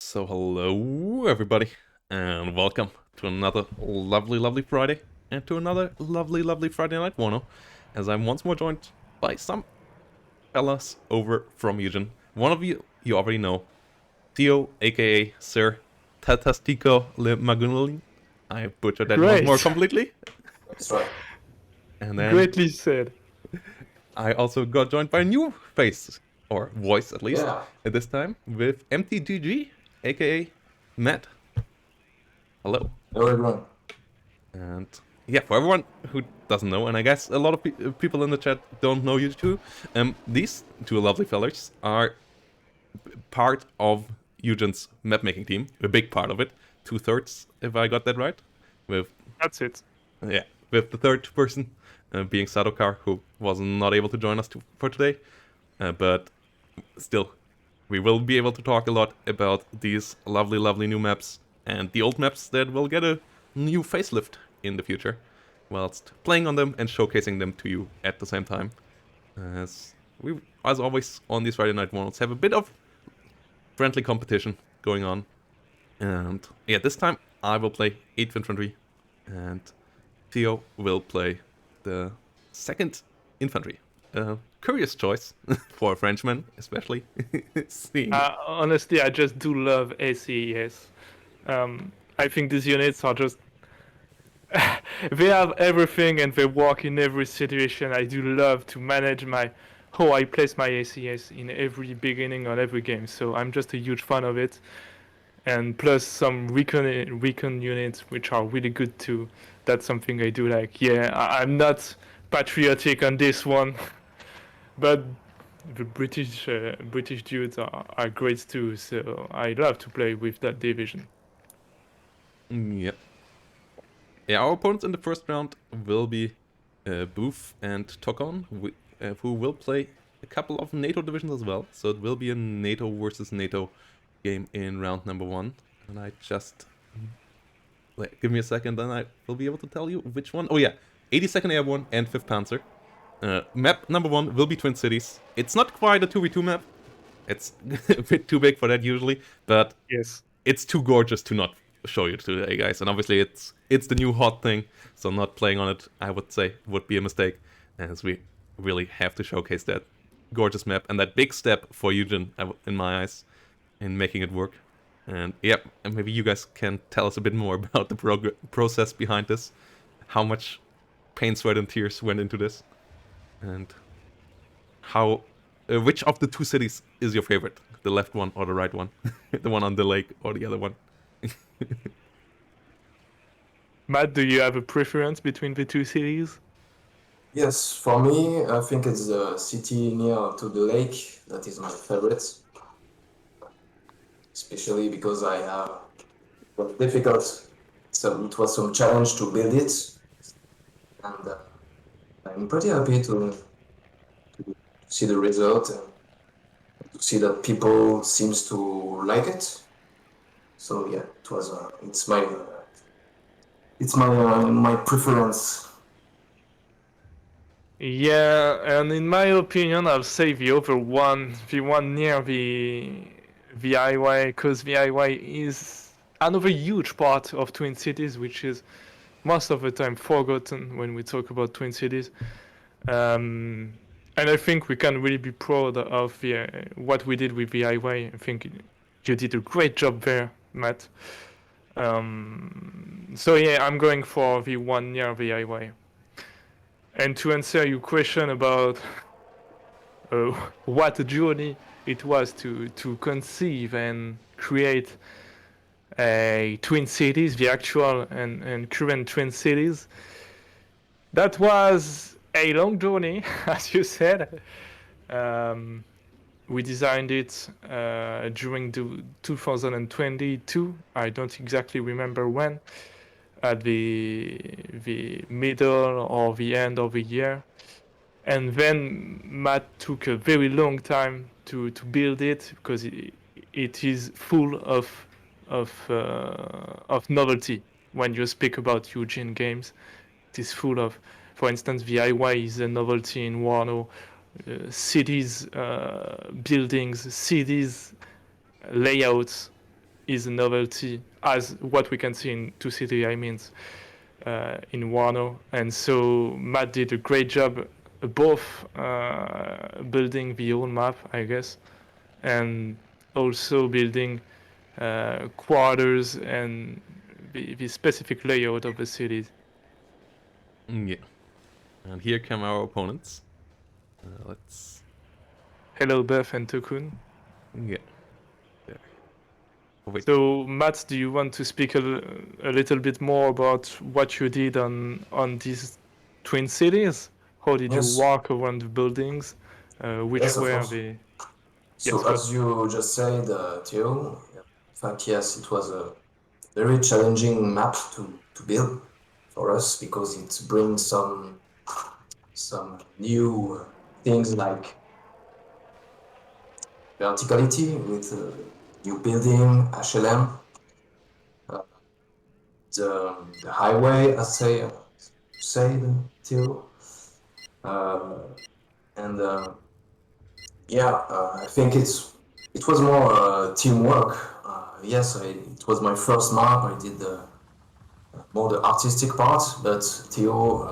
So hello everybody, and welcome to another lovely Friday, and to another lovely Friday Night WARNO, as I'm once more joined by some fellas over from Eugen. One of you already know, Theo, aka Sir Tatastico Le Magunolin. I butchered that once more Great. completely. That's right. And then Greatly said. I also got joined by a new face, or voice at least, Yeah. at this time, with MTGG, aka Matt. Hello. Hello, everyone. And yeah, for everyone who doesn't know, and I guess a lot of people in the chat don't know you too, these two lovely fellas are part of Eugen's map making team, a big part of it, 2/3 if I got that right, with That's it. yeah, with the third person being Sadokar, who was not able to join us for today, but still, we will be able to talk a lot about these lovely new maps and the old maps that will get a new facelift in the future, whilst playing on them and showcasing them to you at the same time. As we, as always, on these Friday Night WARNOs have a bit of friendly competition going on. And yeah, this time I will play 8th Infantry, and Theo will play the 2nd Infantry. Curious choice for a Frenchman, especially. Seeing Honestly, I just do love ACES. I think these units are just. They have everything and they work in every situation. I do love to manage how I place my ACS in every beginning on every game. So I'm just a huge fan of it. And plus some recon units which are really good too. That's something I do like. Yeah, I'm not patriotic on this one, but the British dudes are great too. So I love to play with that division. Yep. Yeah, our opponents in the first round will be Booth and Tokon, who will play a couple of NATO divisions as well. So it will be a NATO versus NATO game in round number 1. And I just... Wait, give me a second, then I will be able to tell you which one. Oh yeah, 82nd Airborne and 5th Panzer. Map number 1 will be Twin Cities. It's not quite a 2v2 map. It's a bit too big for that usually, but Yes. it's too gorgeous to not show you today, guys. And obviously it's the new hot thing, so not playing on it, I would say, would be a mistake, as we really have to showcase that gorgeous map and that big step for Eugen, in my eyes, in making it work. And yeah, and maybe you guys can tell us a bit more about the process behind this, how much pain, sweat, and tears went into this, and how which of the two cities is your favorite? The left one or the right one? The one on the lake or the other one? Matt, do you have a preference between the two cities? Yes, for me, I think it's the city near to the lake that is my favorite, especially because I have it was difficult. So it was some challenge to build it, and I'm pretty happy to see the result and to see that people seems to like it. So yeah, it was. It's my preference. Yeah, and in my opinion, I'll say the one near the highway, because the highway is another huge part of Twin Cities, which is most of the time forgotten when we talk about Twin Cities. And I think we can really be proud of what we did with the highway. I think you did a great job there, Matt. So yeah, I'm going for the one near the highway. And to answer your question about what a journey it was to conceive and create Twin Cities, the actual and current Twin Cities, that was a long journey, as you said. We designed it during 2022. I don't exactly remember when, at the middle or the end of the year. And then Matt took a very long time to build it because it is full of novelty. When you speak about Eugene games, it is full of, for instance, the highway is a novelty in Warno. Cities, buildings, cities, layouts. is a novelty, as what we can see in Two City, I mean, in WARNO. And so Matt did a great job both building the old map, I guess, and also building quarters and the specific layout of the cities. Yeah. And here come our opponents. Let's... Hello, Beth and Tokun. Yeah. There. Oh, wait. So, Matt, do you want to speak a little bit more about what you did on these twin cities? How did you Yes. walk around the buildings? Which Yes, of were course. the... So Yes, as you just said, Theo, in fact, yes, it was a very challenging map to build for us because it brings some new things like verticality with new building, HLM, the highway, as said Theo, and I think it was more teamwork. Yes, it was my first map. I did more the artistic part, but Theo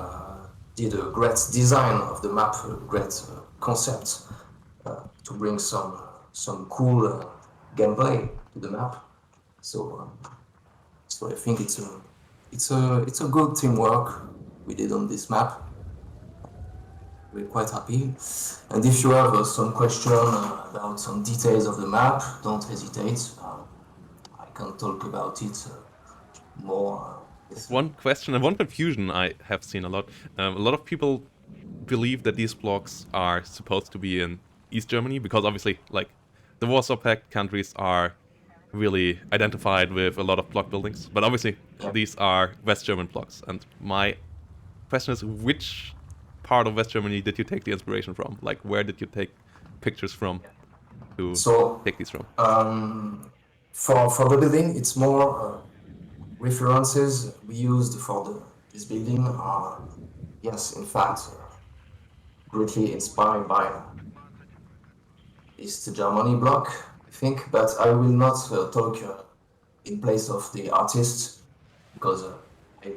did a great design of the map, a great concept to bring some cool gameplay to the map. So I think it's a good teamwork we did on this map. We're quite happy. And if you have some question about some details of the map, don't hesitate. I can talk about it more. One question and one confusion I have seen a lot of people believe that these blocks are supposed to be in East Germany because obviously, like, the Warsaw Pact countries are really identified with a lot of block buildings, but obviously these are West German blocks. And my question is, which part of West Germany did you take the inspiration from? Like, where did you take pictures from to take these from? For the building, it's more references we used for this building are, yes, in fact, greatly inspired by East Germany block, I think, but I will not talk in place of the artist because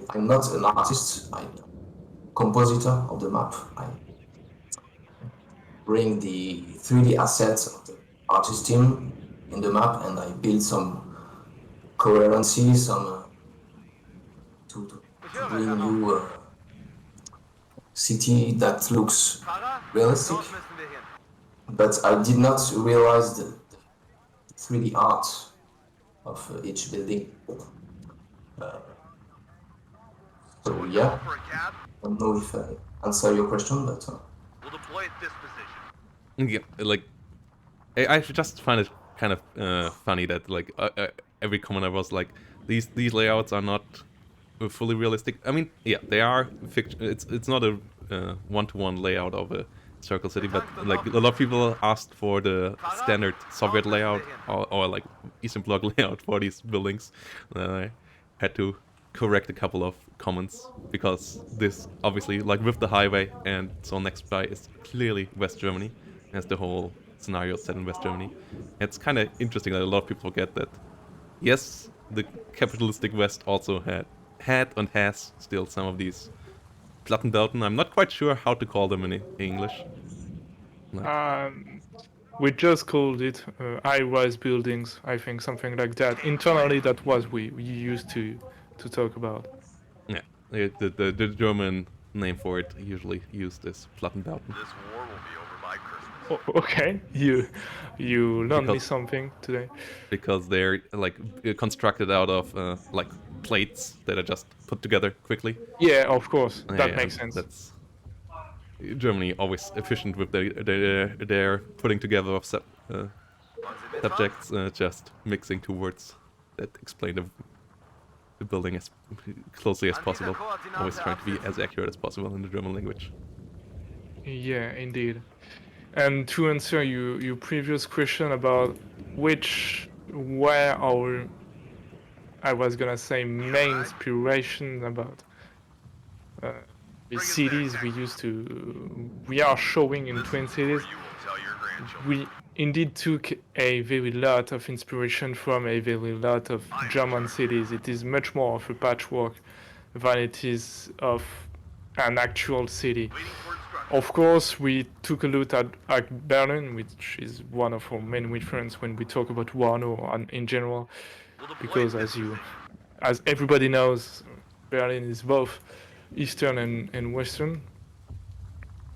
I'm not an artist. I'm a compositor of the map. I bring the 3D assets of the artist team in the map and I build some coherency, some to bring you a city that looks realistic. But I did not realize the 3D art of each building. So yeah, I don't know if I answer your question, but We'll deploy at this position. Yeah, like, I just find it kind of funny that like every commenter was like, these layouts are not fully realistic. I mean, yeah, they are fiction. It's not a one-to-one layout of a circle city, but like a lot of people asked for the standard Soviet layout or like Eastern Bloc layout for these buildings. I had to correct a couple of comments because this obviously, like with the highway and so next by, is clearly West Germany, as the whole scenario is set in West Germany. It's kind of interesting that a lot of people forget that yes, the capitalistic West also had and has still some of these Plattenbauten. I'm not quite sure how to call them in English. we just called it high-rise buildings, I think, something like that. Internally, that was we used to talk about. Yeah, the German name for it usually used is Plattenbauten. This war will be over by Christmas. Okay, you learned me something today. Because they're like constructed out of like plates that are just put together quickly. Yeah, of course, that makes sense. That's Germany always efficient with their putting together of subjects, just mixing two words that explain the building as closely as possible. Always trying to be as accurate as possible in the German language. Yeah, indeed. And to answer your previous question about which were our, I was gonna say, main inspiration about the cities we are showing in Twin Cities. indeed took a very lot of inspiration from a very lot of German cities. It is much more of a patchwork than it is of an actual city. Waiting for instruction. Of course, we took a look at Berlin, which is one of our main references when we talk about Warno and in general, We'll deploy because at this position. as everybody knows, Berlin is both Eastern and Western.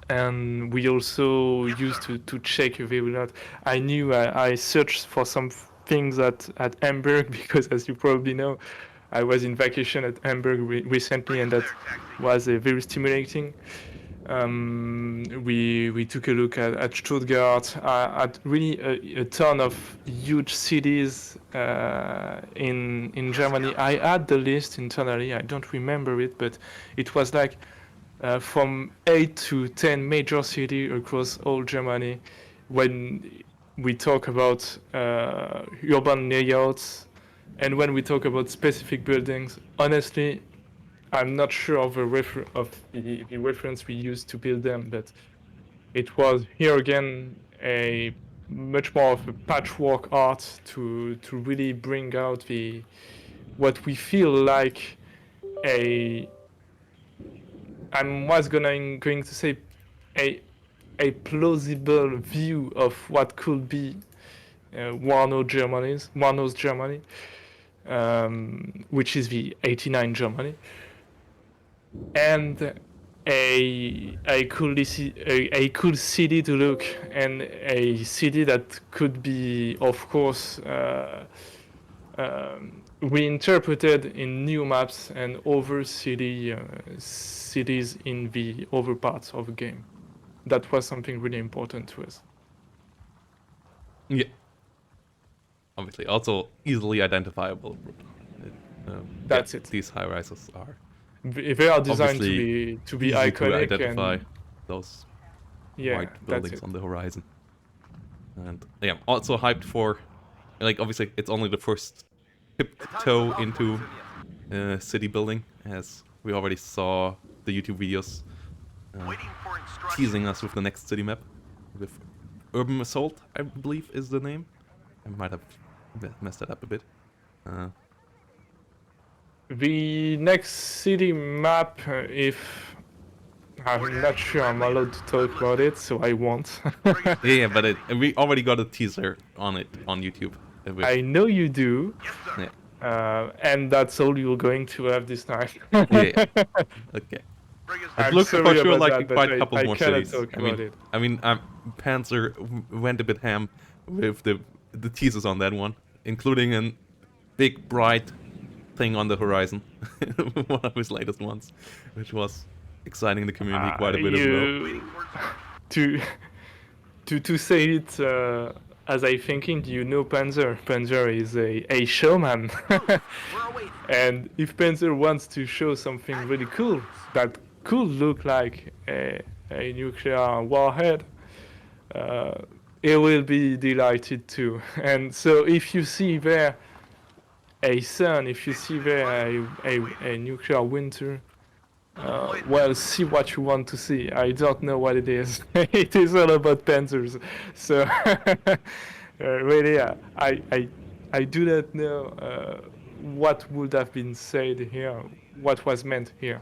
And we also used to check very lot. I knew I searched for some things at Hamburg because, as you probably know, I was in vacation at Hamburg recently, and that was very stimulating. We took a look at Stuttgart, at really a ton of huge cities in Germany. I had the list internally. I don't remember it, but it was like from 8 to 10 major cities across all Germany. When we talk about urban layouts and when we talk about specific buildings, honestly, I'm not sure of the reference we used to build them, but it was here again a much more of a patchwork art to really bring out what we feel like going to say a plausible view of what could be Warno's Germany, which is the 89 Germany, and a cool city to look, and a city that could be, of course, reinterpreted in new maps and over cities in the other parts of the game. That was something really important to us. Yeah. Obviously, also easily identifiable. That's it. These high rises are They are designed obviously to be easy iconic to identify and those yeah, white that's buildings it. on the horizon. And yeah, I'm also hyped for, like, obviously it's only the first tiptoe into city building, as we already saw the YouTube videos Waiting for instruction. teasing us with the next city map, with Urban Assault, I believe is the name. I might have messed that up a bit. The next city map, if I'm not sure I'm allowed to talk about it, so I won't. Yeah, but we already got a teaser on it on YouTube. I know you do, Yes, sir. Yeah. and that's all you're going to have this time. Yeah. Okay. Bring us It I'm looks for sorry sure about like that, but quite a couple I more cannot cities. talk about it. I mean, Panzer went a bit ham with the teasers on that one, including a big bright thing on the horizon, one of his latest ones, which was exciting the community quite a bit as well. Waiting for instruction. To say it as I thinking, you know Panzer. Panzer is a showman. We're awaiting. And if Panzer wants to show something really cool that could look like a nuclear warhead, he will be delighted too. And so if you see there a sun, if you see there a nuclear winter, well, see what you want to see. I don't know what it is. It is all about Panzers. So really, I do not know what would have been said here, what was meant here,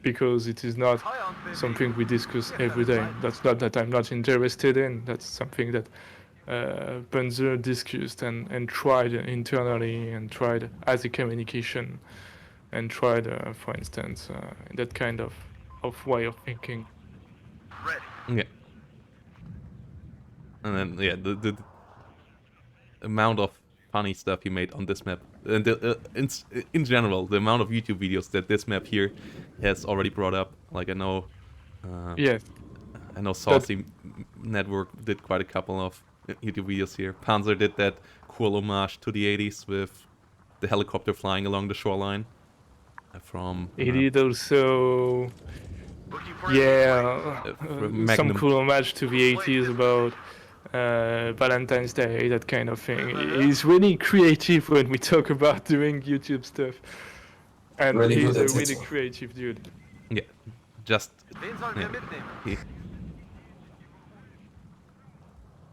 because it is not High on busy. something we discuss every day. That's not that I'm not interested in. That's something that Panzer discussed and tried internally and tried as a communication and tried, for instance, that kind of way of thinking. Ready. Yeah. And then yeah, the amount of funny stuff he made on this map, and in general, the amount of YouTube videos that this map here has already brought up. Like I know Yes, Saucy Network did quite a couple of YouTube videos here. Panzer did that cool homage to the 80s with the helicopter flying along the shoreline from it did also, Looking for yeah, from some Magnum. cool homage to the 80s about Valentine's Day, that kind of thing. He's really creative when we talk about doing YouTube stuff, and Really he's good a at it. really creative dude. Yeah, just Wen soll yeah, wir mitnehmen? he,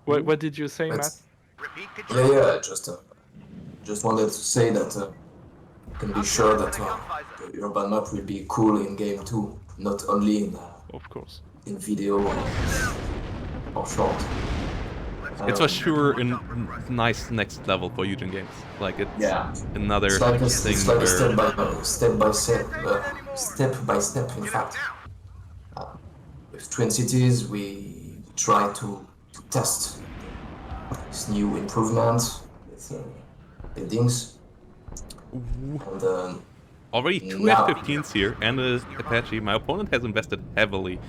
What did you say, Matt? That's- Repeat, could you? Yeah, just wanted to say that can be sure that the urban map will be cool in game too, not only Of course. in video or short. It's for sure a nice next level for Eugen games. Like it's Yeah. another It's like a, thing it's like a where step by step. In fact, with Twin Cities, we try to test this new improvements with buildings, and already two now- F-15s here and a Apache. My opponent has invested heavily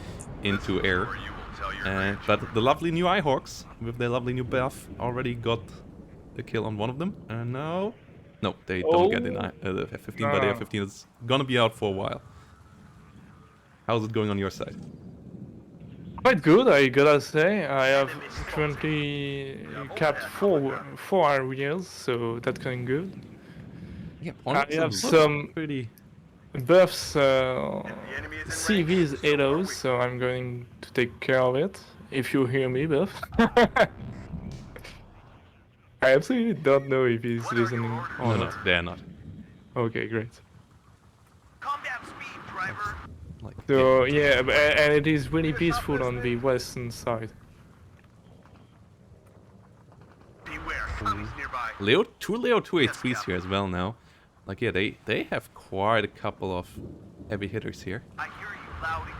into air. But the lovely new Ihawks, with their lovely new buff, already got a kill on one of them. And now... No, they don't get the F-15, but the F-15 is gonna be out for a while. How's it going on your side? Quite good, I gotta say. I have currently capped four areas, so that's going good. Yeah, I have some pretty... buffs, enemy is in CV's halos, so I'm going to take care of it. If you hear me, Buff. I absolutely don't know if he's listening or No, not. they're not. Okay, great. Calm down, speed, driver. Like, So yeah, and it is really peaceful on the western side. Beware, commies nearby. two Leo 283s here as well now. Like, yeah, they have quite a couple of heavy hitters here. I hear you loud and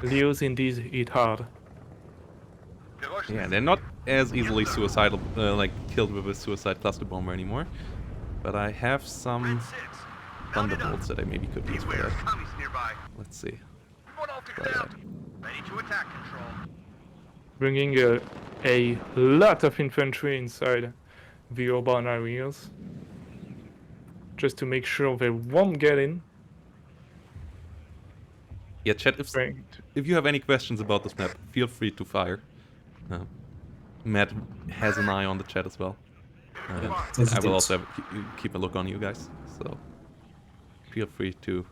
clear. Leos indeed hit hard. Yeah, they're not as easily suicidal, like killed with a suicide cluster bomber anymore. But I have some Red 6. thunderbolts that I maybe could use for Beware, that. commies nearby. Let's see. Remote all figured Right. out. Ready to attack control. Bringing a lot of infantry inside the urban areas. Just to make sure they won't get in. Yeah, chat, if you have any questions about this map, feel free to fire. Matt has an eye on the chat as well. I will also keep a look on you guys, so feel free to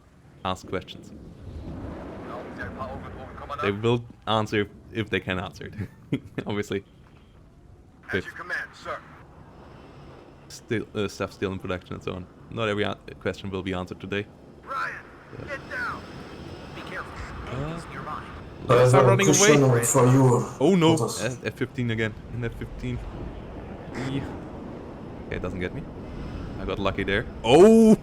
ask questions. They will answer if they can answer it, obviously. At your command, sir. Still, stuff still in production and so on. Not every question will be answered today. Ryan, get down. Be careful. Enemies nearby. I have Start a running question away. for you. Oh no! Lotus. F-15 again. In F-15. Okay, it doesn't get me. I got lucky there. Oh!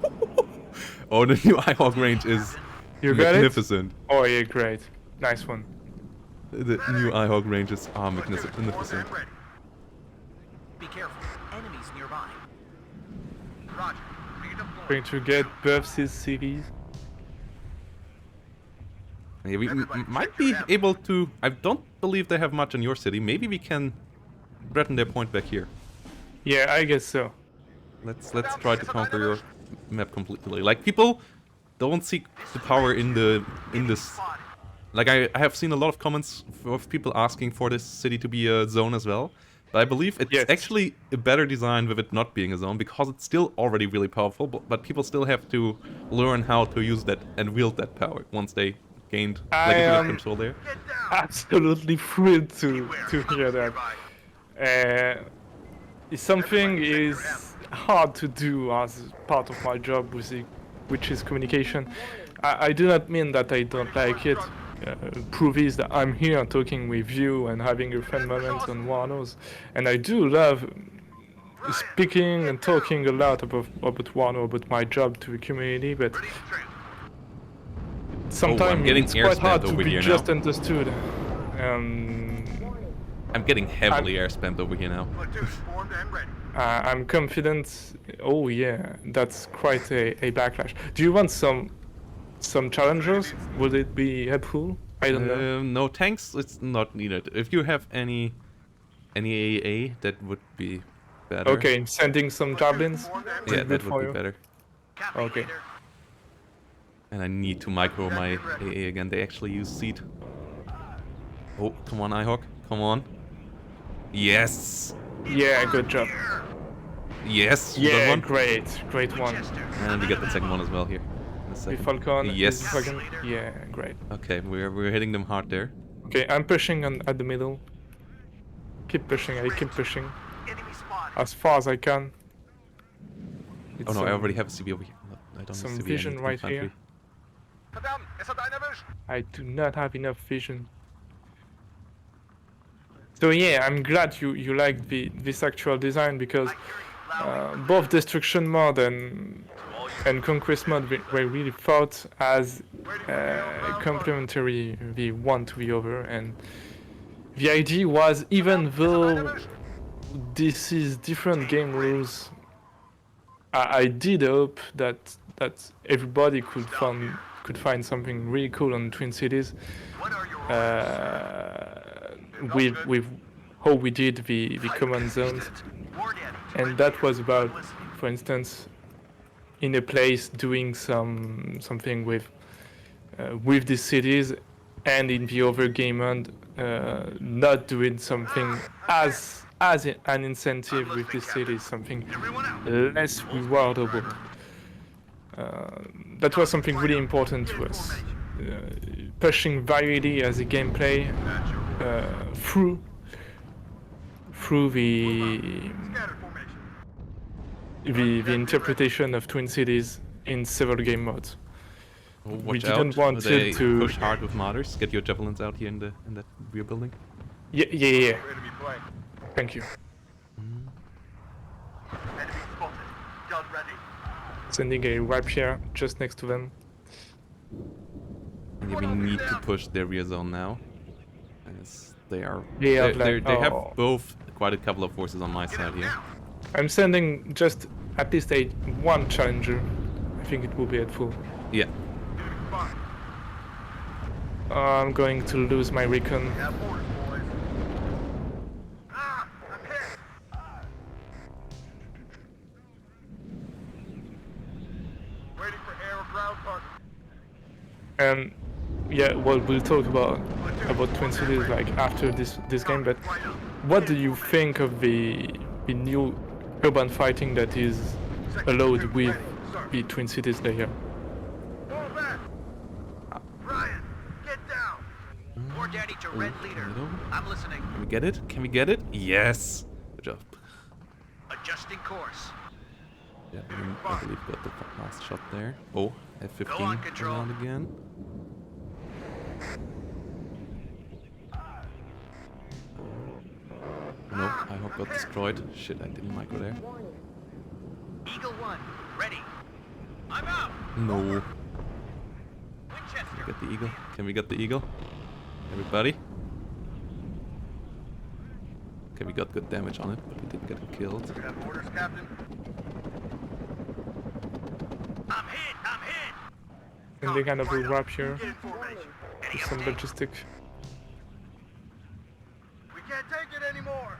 Oh, the new Ihawk range is You got it? magnificent. Oh yeah, great. Nice one. The new Ihawk ranges are Formed magnificent. and ready. Be careful. Enemies nearby. Roger. Redeploy. Going to get buffs his CVs. Yeah, we might be able to... I don't believe they have much in your city. Maybe we can threaten their point back here. Yeah, I guess so. Let's try to conquer your map completely. Like, people don't see the power in this. Like, I have seen a lot of comments of people asking for this city to be a zone as well. But I believe it's Yes. actually a better design with it not being a zone, because it's still already really powerful, but people still have to learn how to use that and wield that power once they gained like a bit of control there. Get down. Absolutely thrilled to hear that. Nearby. Something is hard to do as part of my job, which is communication. I do not mean that I don't like it. Proof is that I'm here talking with you and having a fun moment on WARNOs, and I do love speaking and talking a lot about WARNO, about my job to the community, but Ready for training. sometimes getting it's air quite hard spammed to over be here just now. understood. I'm getting heavily air spammed over here now. Platoon formed and ready. I'm confident. Oh yeah, that's quite a backlash. Do you want some challengers? Would it be helpful? I don't know. No tanks, it's not needed. If you have any AAA, that would be better. Okay, sending some javelins. Formed and Yeah, ready. that for would be you. better. Copy, Okay. leader. And I need to micro my AA again. They actually use seed. Oh, come on, Ihawk. Come on. Yes! Yeah, good job. Yes! We got Yeah, one. great one. Winchester. And we get the second one as well here. In a The second. Falcon. is Yes. fucking- Yeah, great. Okay, we're hitting them hard there. Okay, I'm pushing at the middle. keep pushing. I keep pushing Enemy spotted. as far as I can. Oh It's, no, I already have a CB over here. No, I don't some have CB, vision I need right infantry. here. Verdammt, es hat einer erwischt. I do not have enough vision. So yeah, I'm glad you liked this actual design because I hear you loud and both destruction mode and conquest mode were really thought as complementary the one to the other, and the idea was, even though this is different game rules, I did hope that everybody could find something really cool on Twin Cities What are your with how we did the command zones. War Daddy, And that was about, for instance, in a place doing something with these cities, and in the other game mode not doing something as an incentive with these cities, something everyone out. less rewardable. That was something really important to us. Pushing variety as a gameplay through the Scatter formation. the interpretation of Twin Cities in several game modes. Oh, We watch didn't out. want They it to- push hard with mortars. Get your javelins out here in that rear building. Yeah. Enemy flank. Thank you. Enemy spotted. Gun ready. Sending a wipe here just next to them. And yeah, we need to push their rear zone now, as they are. They have, they like, have oh. both quite a couple of forces on my Get side out here. now. I'm sending just at least one challenger. I think it will be helpful. Yeah. Enemy spotted. I'm going to lose my recon. Have orders, boys. Ah, I'm hit. Waiting for air or ground target. And yeah, well, we'll talk about Twin Cities like after this game. But what do you think of the new urban fighting that is allowed with the Twin Cities layer? Fall back. Ryan, get down. War Daddy to Red Leader. hello. I'm listening. Can we get it? Can we get it? Yes. Good job. Adjusting course. Yeah, I believe got the last shot there. Oh, F-15 Go on, Control. around again. Nope, I hope got destroyed. Shit, I didn't micro there. Eagle 1, ready. I'm out. No. Winchester. Get the eagle. Can we get the eagle? Everybody? Okay, we got good damage on it, but we didn't get him killed. Have orders, Captain. I'm hit. I'm hit. Sending kind of a wrap here. Get in formation. Any With some update? logistic. We can't take it anymore.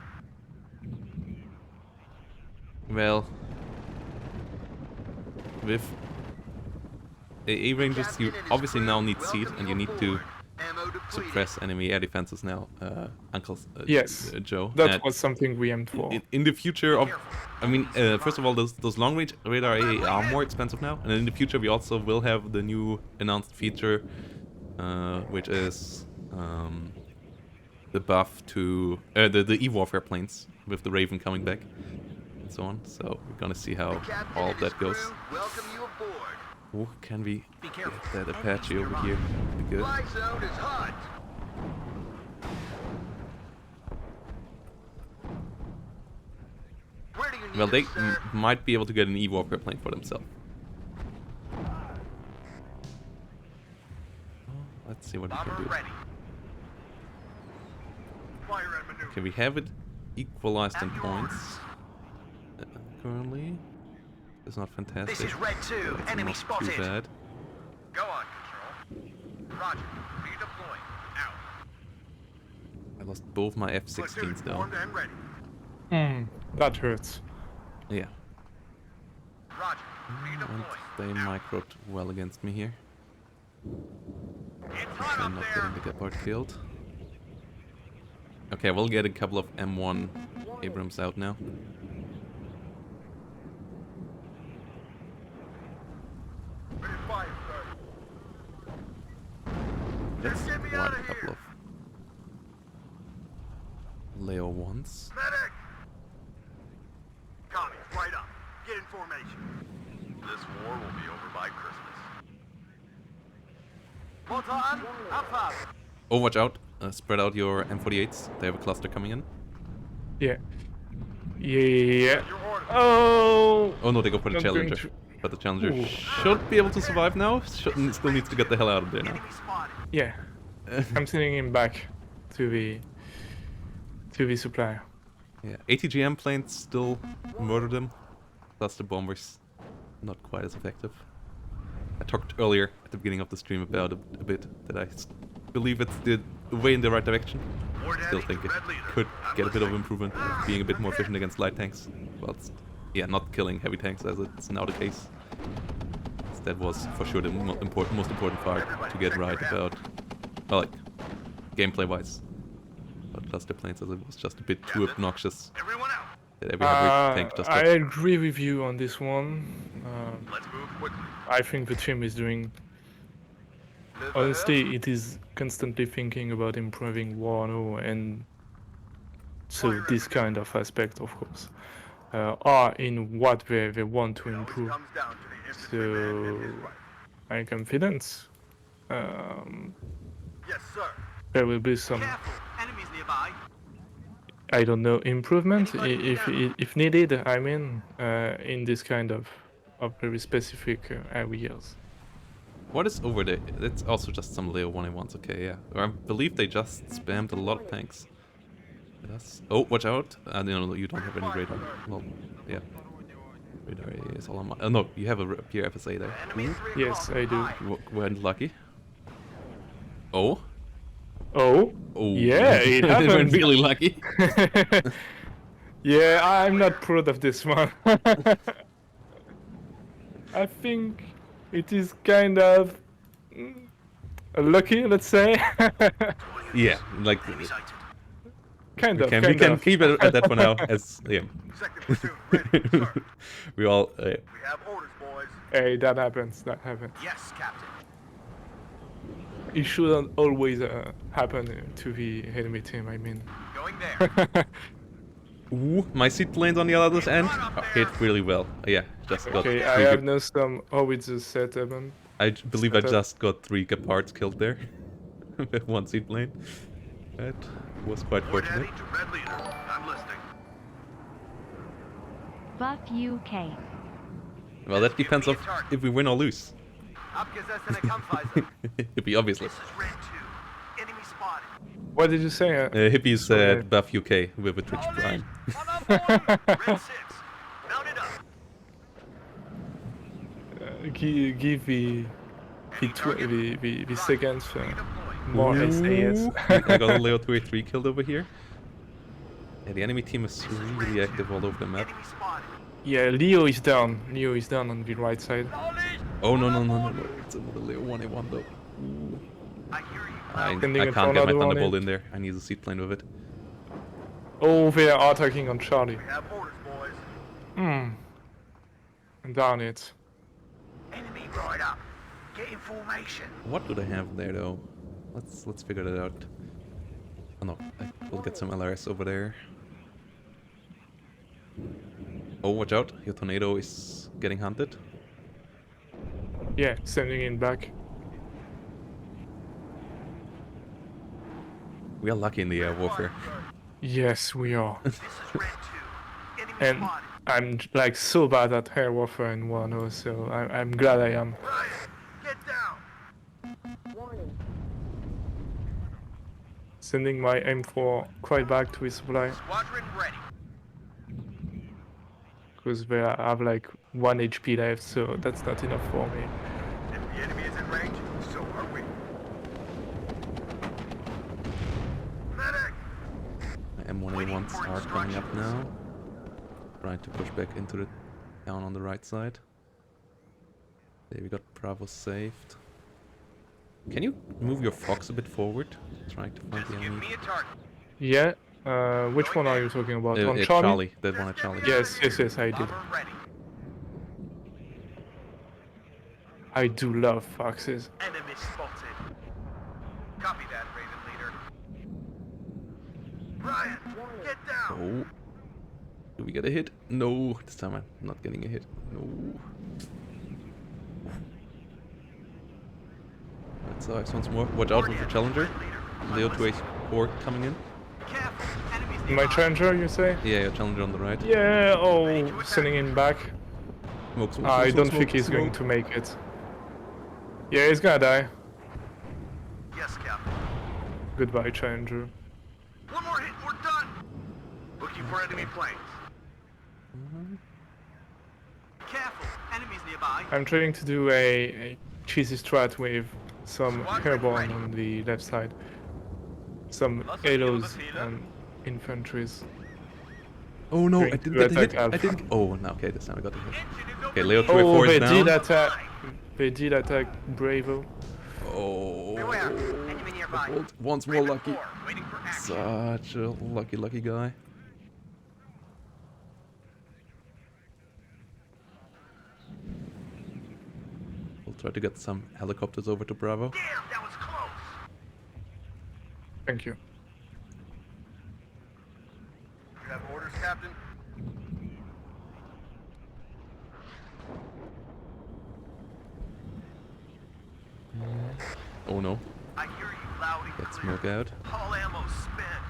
Well, with A-Rangers, you obviously now need seed, and you need to Ammo depleted. suppress enemy air defenses now, Uncle Yes, Joe. That And was something we aimed for. in the future of, I mean, first of all, those long range radar AA are more expensive now, and in the future we also will have the new announced feature, which is the buff to the E-warfare planes with the Raven coming back, and so on. So we're gonna see how Captain all and that his goes. crew welcome you aboard. Oh, can we Be get careful. that Apache over here? Be good. Fly zone is hot. Where do you need Well, they it, sir? might be able to get an E-warfare plane for themselves. Let's see what we can Bomber do. ready. Fire and maneuver. Okay, we have it equalized in At your points. Currently, it's not fantastic. This is Red 2. It's Enemy not spotted. too bad. Go on, Control. Roger. Redeploying. Out. I lost both my F-16s Platoon though. formed and ready. That hurts. Yeah, Roger. and Redeploying. they microed well against me here. It's hot I'm up not there. getting the Gepard killed. Okay, we'll get a couple of M1 Abrams out now. Ready to fire, sir. Let's Get me acquire outta a couple here. of Leo 1s. get in formation. This war will be over by Christmas. Bolton, up fast. Oh, watch out. Spread out your M48s. They have a cluster coming in. Yeah. Yeah. Your order. Oh! Oh no, they go for the Not going Challenger. to- But the Challenger Ooh. should be able to survive now. Still needs to get the hell out of there now. Enemy spotted. Yeah. I'm sending him back to the supplier. Yeah, ATGM planes still murdered them. Cluster bombers, not quite as effective. I talked earlier at the beginning of the stream about it a bit that I believe it's the way in the right direction. Still think it could get a bit of improvement, being a bit more efficient against light tanks. Whilst, yeah, not killing heavy tanks as it's now the case. That was for sure the most important part to get right about, well, like, gameplay-wise. But cluster planes, as it was just a bit too obnoxious Everyone out. that every heavy tank just I got. agree with you on this one. Let's move quickly. I think the team is doing. Live Honestly, it is constantly thinking about improving WARNO, and so this kind of aspect, of course, are in what they want to ahead. Always improve. comes down to the infantryman and his So right. I'm confident. Yes, sir. There will be some, Careful. Enemies nearby. I don't know, improvement if needed. I mean, in this kind of very specific areas. What is over there? It's also just some Leo 1A1s, okay, yeah. I believe they just spammed a lot of tanks. Yes. Oh, watch out! No, you don't have any radar. Well, yeah. Radar is all on my... Oh no, you have a repair FSA there. Enemy 3 Yes, o'clock. I do. High. You weren't lucky. Oh? Oh, Oh. yeah, it They weren't happened. really lucky. Yeah, I'm not proud of this one. I think it is kind of lucky, let's say. Yeah, like... Enemy sighted. kind We of. can keep it at that for now, as... Yeah. Second platoon ready, sir. We all... We have orders, boys. Hey, that happens. That happens. Yes, Captain. It shouldn't always happen to the enemy team. I mean. Going there. Ooh, my seatplanes on the other end hit really well. Yeah, just got Okay, three I have good- no some howitzers set up. believe I setup. just got 3 Gepards killed there. With 1 seatplane. That was quite Board fortunate. heading to Red Leader. I'm listening. Buff UK. Well, that depends on if we win or lose. Abgesetzt in der Kampfweise. Hippie, obviously. This is Red 2. Enemy spotted. What did you say? Hippie Sorry. said Buff UK with a Twitch Prime. Red 6. Mount it up. Give the seconds more Ooh, SAS. I got a Leo 283 killed over here. Yeah, the enemy team is really active all over the map. Enemy spotted. Yeah, Leo is down. Leo is down on the right side. Oh, no. It's another Leo 1A1 though. Ooh. I hear you. I Sending can't it for get my another one Thunderbolt in. in there. I need a seatplane with it. Oh, they are attacking on Charlie. We have orders, boys. Darn it. Enemy right up. Get in formation. What do they have there though? Let's figure that out. Oh no, we'll get some LRS over there. Oh, watch out! Your tornado is getting hunted. Yeah, sending it back. We are lucky in the air warfare. Yes, we are. This is Red 2. Enemy And spotted. I'm like so bad at air warfare in Wano, so I'm glad I am. Ryan, get down. Sending my M4 quite back to his supply, Squadron ready. because they have like 1 HP left, so that's not enough for me. If the enemy is in range, so are we. Medic! My M1A1s are coming up now. Trying to push back into the down on the right side. There we got Bravo saved. Can you move your Fox a bit forward? Trying to find Just the give enemy. me a target. Yeah, which one are you talking about? On It's Charlie? Charlie, that one at Charlie. Yes, I did. Bomber ready. I do love foxes. Enemy spotted. Copy that, Raven Leader. Ryan, get down. Oh, Do we get a hit? No, this time I'm not getting a hit. No. Let's ice once more. Watch out with the Challenger. Leo 284 coming in. Careful. Enemies My nearby. Challenger, you say? Yeah, Challenger on the right. Yeah, oh, sending him back. Smoke, smoke, I smoke, don't smoke, think he's smoke. going to make it. Yeah, he's gonna die. Yes, Captain. Goodbye, Challenger. One more hit, and we're done. Looking for enemy planes. Careful. Enemies nearby. I'm trying to do a cheesy strat with some airborne on the left side. Some halos and infantries. Oh no, I Going didn't to get the hit. attack Alpha. I didn't. Oh, no, okay, this time I got the hit. Engine is Okay, Leo overheating. 284 Oh, is they down. did attack. They did attack Bravo. Oh, Beware. Enemy nearby. Bolt once more Raven lucky. 4, waiting for action. Such a lucky guy. We'll try to get some helicopters over to Bravo. Damn, that was close. Thank you. You have orders, Captain? Oh no, I hear you loud and get clear. smoke out. All ammo spent.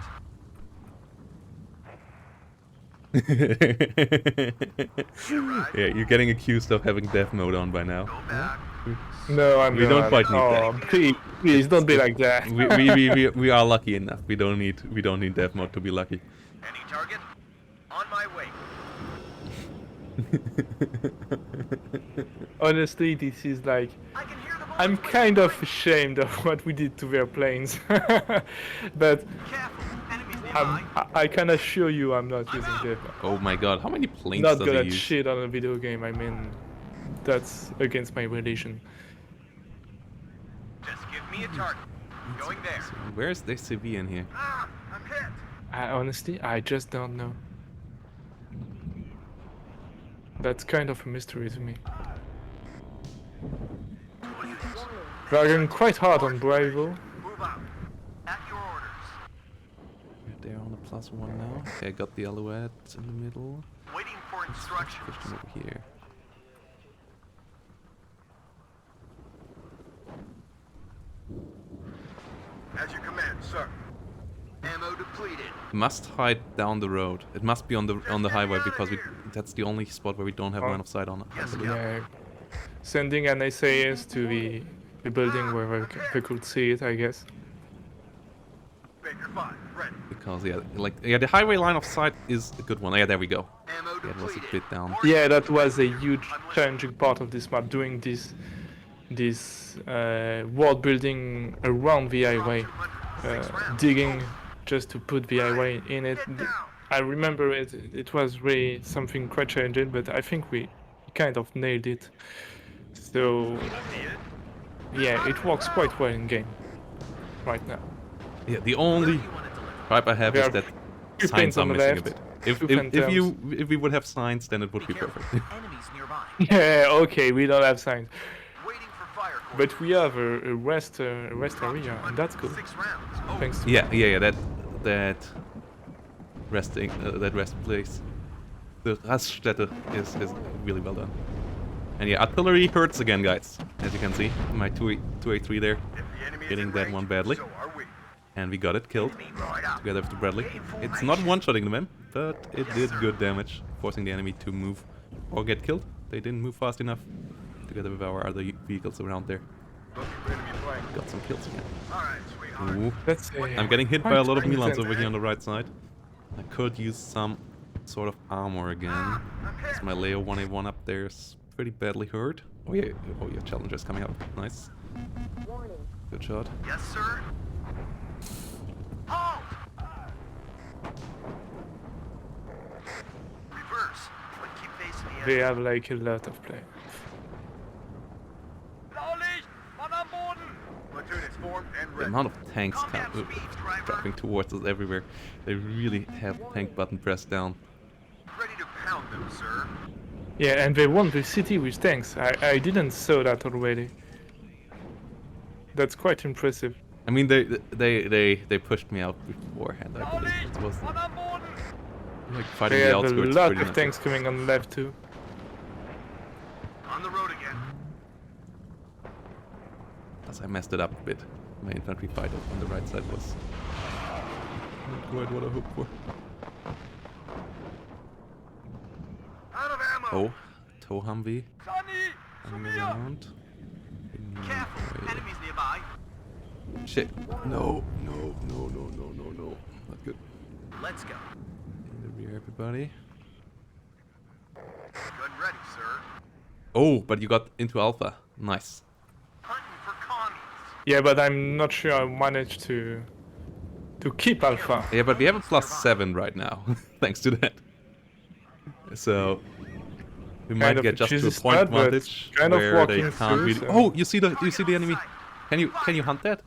Yeah, you're getting accused of having death mode on by now. Go back. No, I'm We don't not. quite need Oh, please don't be like that. We are lucky enough. We don't need death mode to be lucky. Any target? On my way. Honestly, this is like... I can hear the I'm bullets kind of whistling. ashamed of what we did to their planes. But Careful. Enemies nearby. I can assure you I'm not using death. Oh my god, how many planes Not does good he at use? shit on a video game, I mean... That's against my religion. Just give me a target. Going there. Where's the CV in here? Ah, I'm hit. Honestly, I just don't know. That's kind of a mystery to me. We're going quite hard on Bravo. Move out. At your orders. They're on a +1 now. Okay, I got the Alouette in the middle. Waiting for instructions. Push them over here. As you command, sir. Ammo depleted. Must hide down the road. It must be on the highway because that's the only spot where we don't have Oh. line of sight on it. I Yes, believe. Yeah. Sending an SAS to the building where they could see it, I guess. Baker 5, ready. Because yeah, the highway line of sight is a good one. Yeah, there we go. Ammo Yeah, it was a depleted. bit down. Yeah, that was a huge challenging part of this map, doing this world building around the highway, digging just to put the highway in it. I remember it was really something quite challenging, but I think we kind of nailed it. So yeah, it works quite well in game right now. Yeah, the only gripe I have There is are that two signs pins are on the missing a left, bit. two If we would have signs, then it would be perfect. Enemies nearby. Yeah, okay, we don't have signs, Waiting for fire. but we have a rest area, and that's good. 6 rounds. Oh, Thanks to Yeah. That rest place, the Raststätte is really well done. And yeah, artillery hurts again, guys. As you can see, my 283 there, if the enemy is hitting in that range, one badly. So are we. And we got it killed Right up. together with the Bradley. It's not one-shotting them, but it did good damage, forcing the enemy to move or get killed. They didn't move fast enough. Together with our other vehicles around there, Looking for enemy plane. got some kills again. All right, sweetheart. Ooh. That's I'm getting hit by a lot of quite Milans intense. over here on the right side. I could use some sort of armor again. I'm hit. As my Leo 1A1 up there is pretty badly hurt. Oh yeah, Challenger's coming up. Nice. Good shot. Yes, sir. Halt! Reverse, but keep facing the They enemy. have like a lot of play. Blaulicht! Mann am Boden! Platoon is formed and The ready. amount of tanks Calm down, speed, driver. dropping towards us everywhere. They really have tank button pressed down. Ready to pound them, sir. Yeah, and they won the city with tanks. I didn't saw that already. That's quite impressive. I mean, they pushed me out beforehand. I believe it was. Mann am Boden! Like fighting They the have a outskirts. lot pretty of nice. tanks coming on the left too. On the road again. As I messed it up a bit. My infantry fight on the right side was not quite what I hoped for. Out of ammo. Oh, tow Humvee Sonny, coming around. careful. Enemies nearby. Shit. No, no, no, no, no, no, no. Not good. Let's go. In the rear, everybody. Good and ready, sir. Oh, but you got into Alpha. Nice. Hunting for commies. Yeah, but I'm not sure I managed to keep Alpha. Yeah, but we have a +7 right now, thanks to that. So we might Kind of get a just to a cheesy point start, but advantage kind of where they walking can't through, really. so- Oh, you see the enemy? Can you hunt that?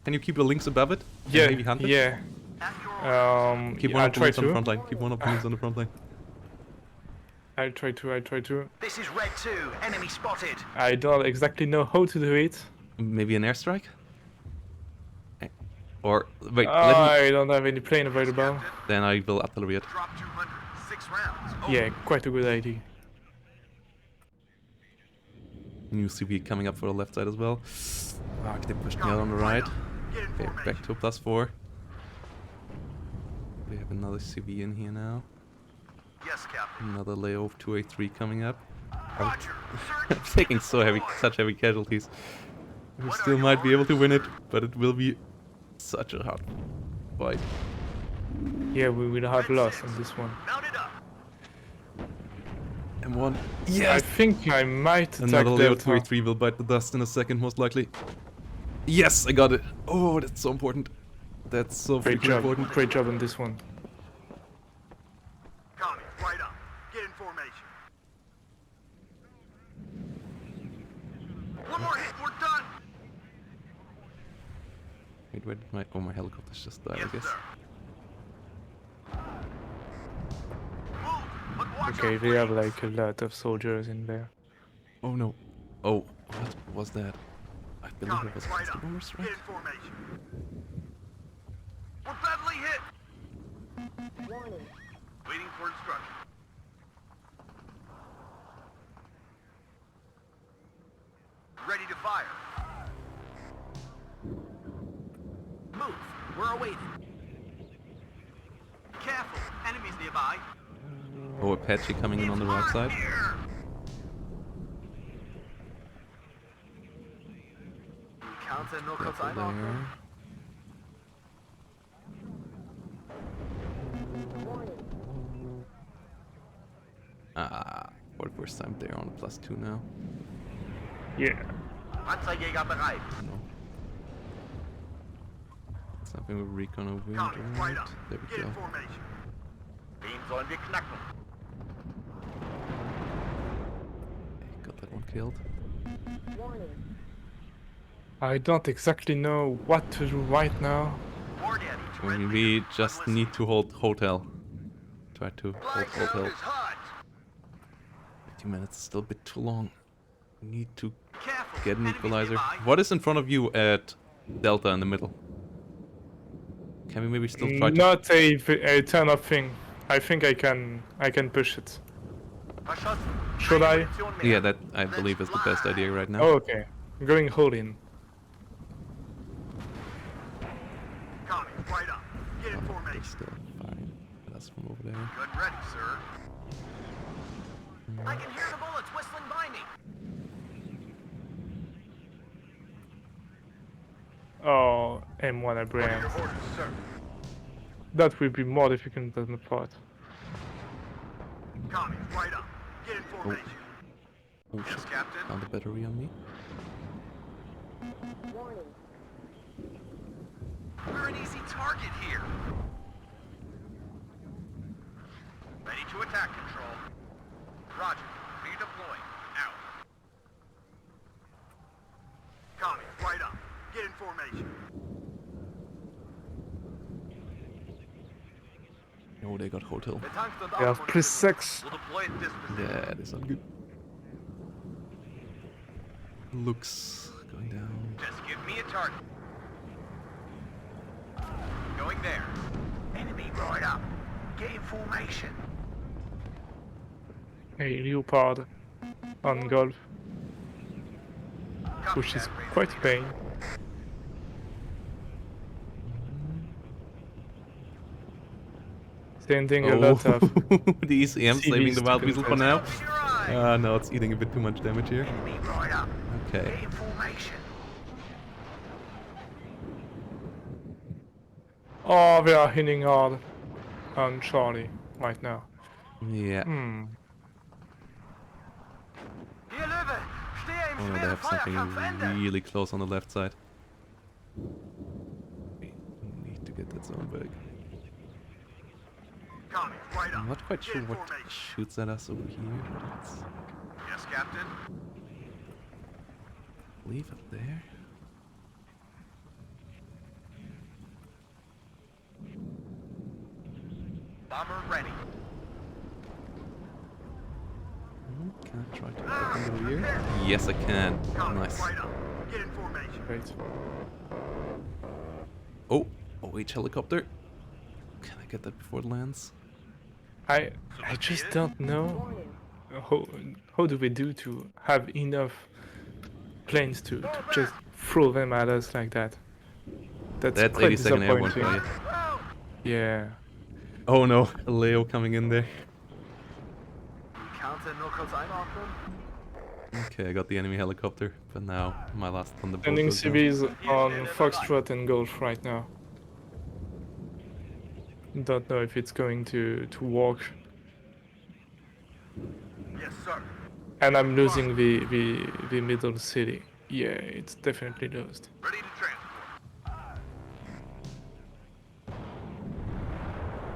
Can you keep the links above it? And Yeah, maybe hunt it? yeah. At your orders. Keep Yeah, one I'll of the try links on the to. front line. Keep one of the links on the front line. I'll try to. This is Red 2. Enemy spotted. I don't exactly know how to do it. Maybe an airstrike? Or wait, I don't have any plane available. then I will artillery it. Drop 200. 6 rounds. Over. Yeah, quite a good idea. New CV coming up for the left side as well. Fuck, they pushed me out on the right. Get in Okay, formation. back to a +4. We have another CV in here now. Yes, Captain. Another layoff 2A3 coming up. Roger. I'm taking such heavy casualties. We still might be able to win it, but it will be such a hard fight. Yeah, we will have lost on this one. Mounted up. M1. I Yes! think I might attack Another Leo Delta. 2A3 will bite the dust in a second, most likely. Yes, I got it. Oh, that's so important. That's so Great freaking job. important. Great job on this one. Commies, right up. Get in formation. One more hit. We're done. Wait, where did my helicopters just died, Yes, I guess. sir. Move, but watch Okay, out, we have please. like a lot of soldiers in there. Oh no. Oh, what was that? I believe it Commies, was a right cluster up. bomber Get strike. in formation. We're badly hit. Waiting for instruction. Ready to fire. Move. We're awaiting. Careful. Enemies nearby. Oh, Apache coming in on the right It's side. hot here. Counter no Careful there. Ah, for the first time they're on a +2 now. Yeah. Panzerjäger bereit. No. Something with recon over wind, Commies, right right? up. There we Get go. in formation. Den sollen wir knacken. Got that one killed. I don't exactly know what to do right now. War Daddy, I mean, 2 we meters, just unlisted. need to hold hotel. Try to hold Blackout hotel. is hot. 50 minutes is still a bit too long. We need to Careful. get an Enemies equalizer. nearby. What is in front of you at Delta in the middle? Can we maybe still try to... Not a turn off thing. I think I can push it. Verschossen. Should Keine I? Munition mehr. Yeah, that I believe is the best idea right now. Oh, okay. I'm going whole in. Commies, right up. Get in They're formation. still fine. That's from over there. Good and ready, sir. I can hear the bullets whistling by me. Oh, M1 What are Abrams. your orders, sir? That will be more difficult than the thought. Commies, right up. Get in formation. Oh Yes, shit. Captain. Found the battery on me. We're an easy target here. Ready to attack, Control. Roger. Redeploying. Out. Commies, right up. Get in formation. Oh, they got hotel. The tanks don't We have +6. We'll deploy at this position. Yeah, that is not good. Looks going down. Just give me a target. Going there. Enemy right up. Get in formation. A Leopard on golf, Copy which is that, Raven. quite a pain. Sending a lot of the ECM saving the CVs Wild to Weasel for contest. now. Open your eyes. No, it's eating a bit too much damage here. Enemy right up. Okay. Get in formation. Oh, we are hitting hard on Charlie right now. Yeah. Hier, Löwe. Stehe im Oh no, they schweren have something Feuerkampf. Ende. really close on the left side. We need to get that zone back. Copy. Right up. I'm not quite Get sure in what formation. shoots at us over here. Let's Yes, Captain. leave it there. Bomber ready. Can I try to get over here? Yes, I can. Copy. Nice. Right up. Get in formation. Great. Oh, OH helicopter. Can I get that before it lands? I just don't know how do we do to have enough planes to just throw them at us like that. That's That's quite 82nd Airborne for disappointing. you. Yeah. Oh no, a Leo coming in there. Counter nur kurz einordnen. Okay, I got the enemy helicopter, but now my last Thunderbolt Sending goes down. CVs on Foxtrot and Golf right now. Don't know if it's going to work. Yes, sir. And I'm losing the middle city. Yeah, it's definitely lost. Ready to transport.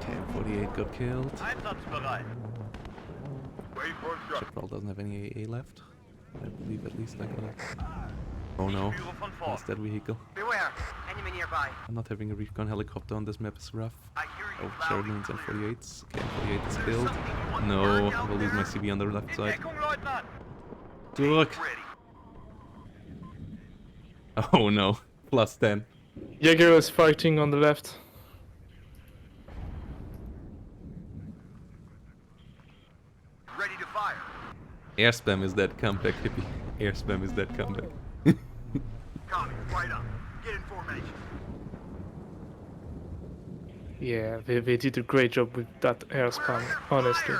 Okay, 48 got killed. Einsatzbereit. Wait for shot. Shipwell doesn't have any AA left. I believe at least I got it. Oh no, Führe von vorn. lost that vehicle. Beware. Enemy nearby. I'm not having a recon helicopter on this map is rough. I hear you Oh, loud Sheridan's and and clear. 48s. Okay, 48 is killed. Something you want No, burned I down will lose my there? CV on the left side. Entdeckung, Leutnant. Look. Ready. Oh no, plus 10. Jaeger is fighting on the left. Ready to fire. Air spam is that comeback, hippie. Air spam is that comeback. Copy. Right up. Get in formation. Yeah, they did a great job with that air spam, honestly.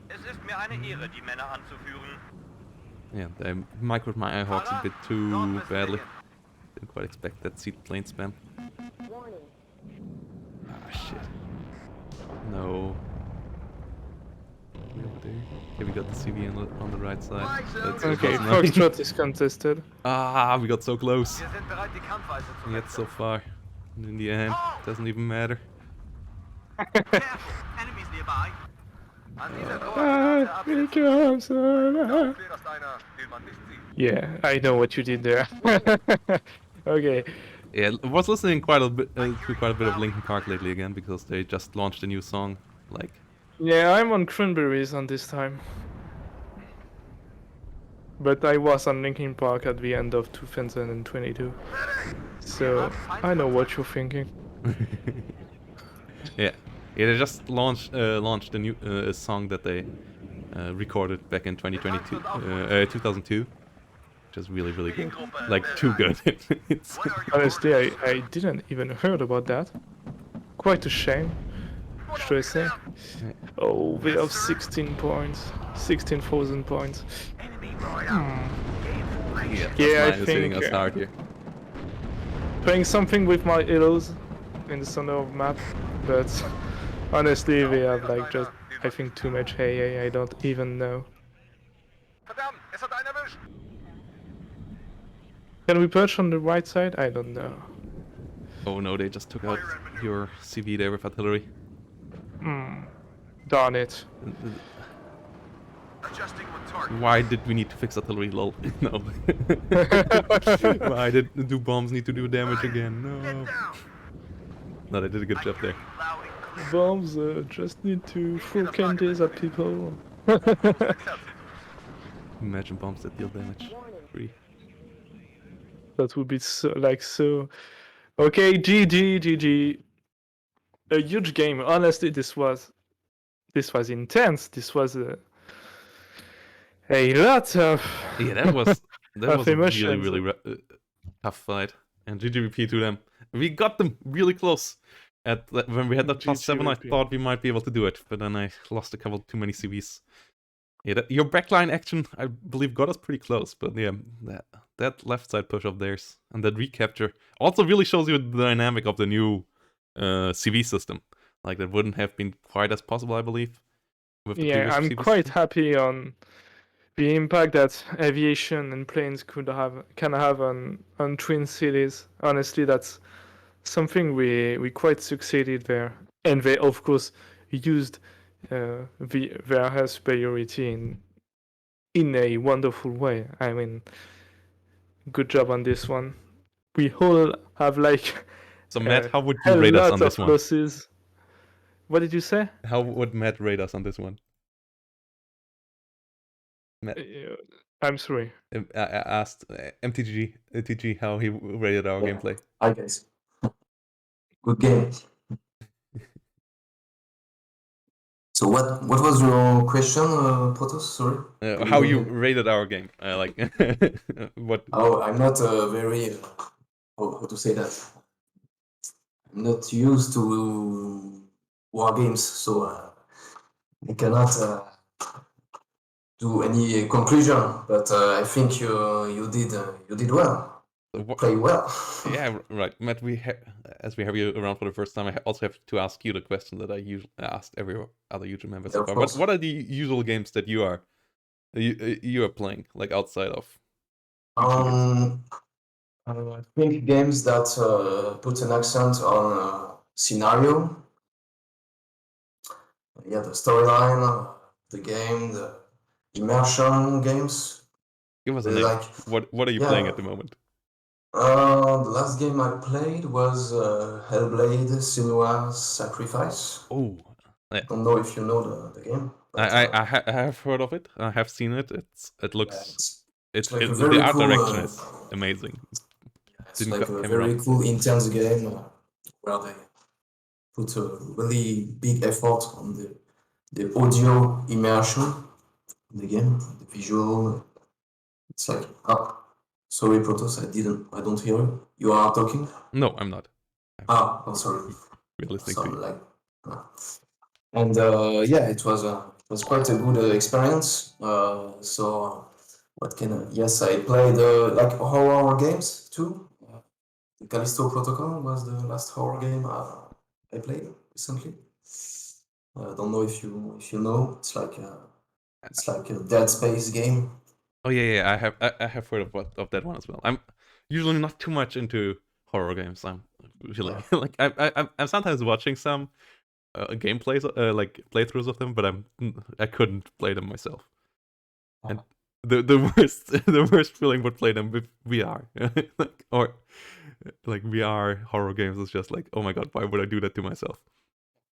Es ist mir eine Ehre, die Männer anzuführen. Yeah, they microed my Airhawks a bit too badly. Didn't quite expect that seat plane spam. Ah, shit. No. Way over there. Okay, we got the CV on the right side. That's Okay, close enough. Foxtrot is contested. Ah, we got so close. Wir sind bereit, die Kampfweise zu Yet so far. And in the end, doesn't even matter. Careful. Enemies nearby. An dieser Ah, Koordinate it comes on. absetzen. Fährst einer, den man nicht sieht. Yeah, I know what you did there. Okay. Yeah, I was listening quite a bit to quite a bit of Linkin Park lately again because they just launched a new song. Like, Yeah, I'm on Cranberries on this time. But I was on Linkin Park at the end of 2022. So I know what you're thinking. yeah, they just launched a new a song that they recorded back in 2002, which is really good, like too good. It's Honestly, I didn't even heard about that. Quite a shame, should I say? Oh, we have 16 points, 16,000 points. Enemy right up. Get in formation. Yeah, I Plus 9 is hitting think, us hard here. Playing something with my illos in the center of map, but honestly, we have like just I think too much AA. I don't even know. Verdammt, es hat einen erwischt. Can we perch on the right side? I don't know. Oh no, they just took out your CV there with artillery. Darn it. Adjusting with target. Why did we need to fix artillery? Lol. No. Why do bombs need to do damage again? No. Get down. No, they did a good job there. Loud and clear. Bombs just need to throw candies at people. Imagine bombs that deal damage. Free. That would be so like so. Okay, GG. a huge game. Honestly, this was intense. This was a lot of Yeah, that was of a really emotions. tough fight. And GGVP to them. We got them really close. When we had that +7, I GGVP. thought we might be able to do it, but then I lost a couple too many CVs. Yeah, your backline action, I believe, got us pretty close, but yeah, that left side push of theirs and that recapture also really shows you the dynamic of the new CV system. Like, that wouldn't have been quite as possible, I believe, with the Yeah, previous I'm CV quite system. happy on the impact that aviation and planes can have on Twin Cities. Honestly, that's something we quite succeeded there, and they of course used their air superiority in a wonderful way. I mean, good job on this one. We all have like So, Matt, how would you a rate us on lot this of one? losses. What did you say? How would Matt rate us on this one? Matt, I'm sorry. I asked MTG how he rated our Yeah. gameplay. Hi guys. Good game. So what was your question, Protos? Sorry. How you rated our game? Like, what? Oh, I'm not very how to say that. I'm not used to war games, so I cannot do any conclusion. But I think you did well. Play well. Yeah, right, Matt. As we have you around for the first time, I also have to ask you the question that I usually asked every other YouTube member so Yeah, of far. course. What are the usual games that you are playing, like outside of YouTube games? I think games that put an accent on scenario, yeah, the storyline, the game, the immersion games. Give us a name. Like, What are you playing at the moment? the last game I played was Hellblade: Senua's Sacrifice. Oh, yeah. Don't know if you know the game. But, I have heard of it. I have seen it. It looks it's like a the very art cool. direction is amazing. It's Didn't like a came very around. cool, intense game where they put a really big effort on the audio immersion in the game, the visual. It's like, sorry, Protos, I don't hear you. You are talking? No, I'm not. Oh, sorry. We're listening So, to you. like, and yeah, it was quite a good experience. So, what can yes, I played like horror games too. The Callisto Protocol was the last horror game I played recently. I don't know if you know. It's like a Dead Space game. Oh yeah. I have heard of that one as well. I'm usually not too much into horror games. I'm usually like I'm sometimes watching some gameplays, like playthroughs of them, but I couldn't play them myself. And the worst the worst feeling would play them with VR, like, or like VR horror games is just like, oh my god, why would I do that to myself?